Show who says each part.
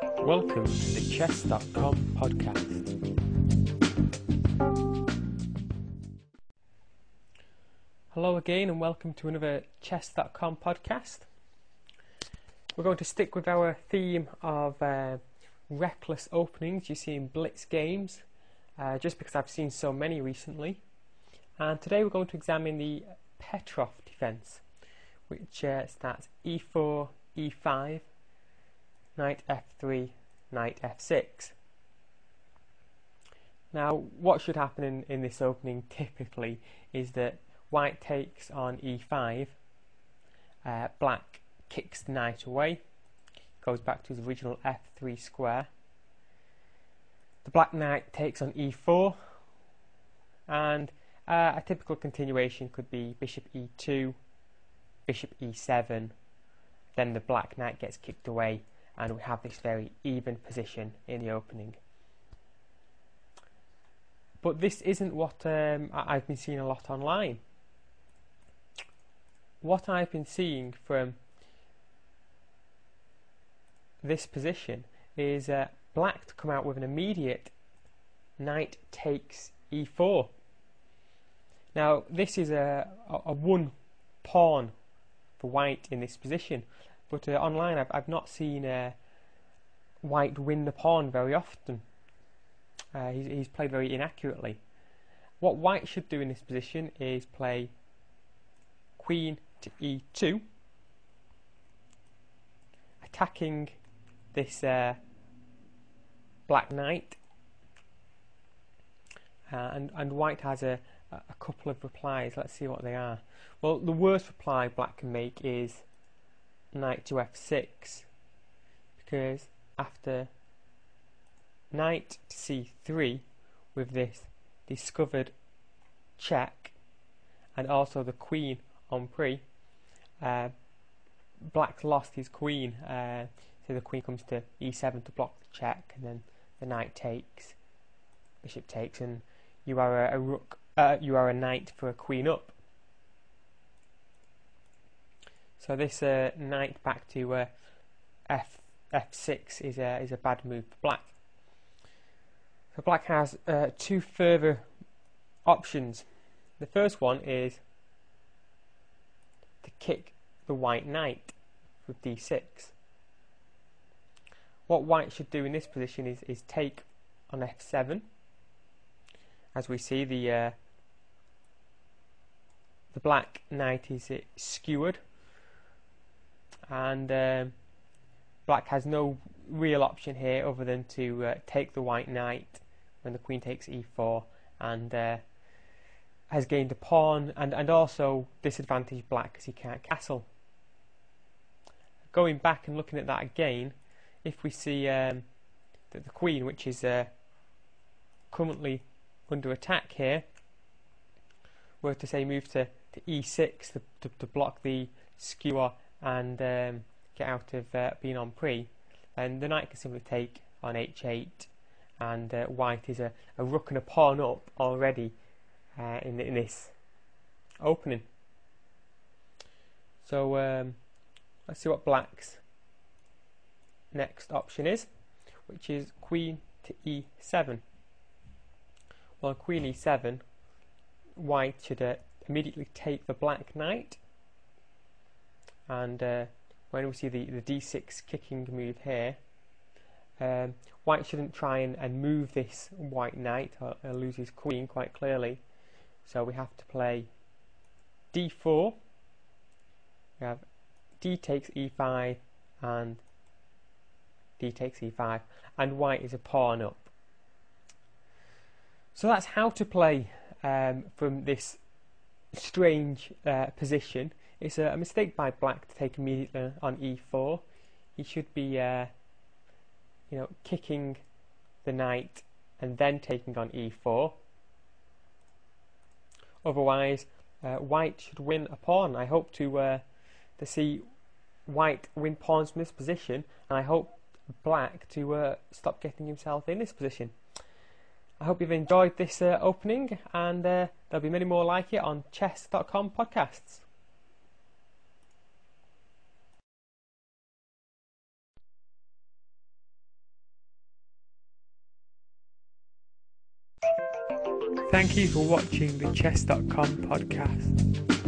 Speaker 1: Welcome to the Chess.com podcast. Hello again and welcome to another Chess.com podcast. We're going to stick with our theme of reckless openings you see in blitz games, just because I've seen so many recently. And today we're going to examine the Petrov defense, which starts e4, e5, knight f3, knight f6. Now, what should happen in this opening typically is that white takes on e5, black kicks the knight away, goes back to his original f3 square. The black knight takes on e4, and a typical continuation could be bishop e2, bishop e7, then the black knight gets kicked away, and we have this very even position in the opening. But this isn't what I've been seeing a lot online. What I've been seeing from this position is black to come out with an immediate knight takes e4. Now this is a one pawn for white in this position, but online I've not seen white win the pawn very often. He's played very inaccurately. What white should do in this position is play queen to e2, attacking this black knight, and white has a couple of replies. Let's see what they are. Well, the worst reply black can make is knight to f6, because after knight to c3 with this discovered check and also the queen on pre, black's lost his queen, so the queen comes to e7 to block the check, and then the knight takes, bishop takes, and you are a rook, you are a knight for a queen up. So this knight back to f6 is a bad move for black. So black has two further options. The first one is to kick the white knight with d6. What white should do in this position is take on f7. As we see, the black knight is skewered, and black has no real option here other than to take the white knight when the queen takes e4, and has gained a pawn, and also disadvantaged black because he can't castle. Going back and looking at that again, if we see that the queen, which is currently under attack here, were to say move to e6 to block the skewer and get out of being on pre, then the knight can simply take on h8, and white is a rook and a pawn up already in this opening. So let's see what black's next option is, which is queen to e7. Well, queen e7, white should immediately take the black knight, and when we see the d6 kicking move here, white shouldn't try and move this white knight or lose his queen quite clearly. So we have to play d4. We have d takes e5 and d takes e5, and white is a pawn up. So that's how to play from this strange position. It's a mistake by black to take immediately on e4. He should be kicking the knight and then taking on e4. Otherwise, white should win a pawn. I hope to see white win pawns from this position, and I hope black to stop getting himself in this position. I hope you've enjoyed this opening, and there'll be many more like it on Chess.com podcasts. Thank you for watching the Chess.com podcast.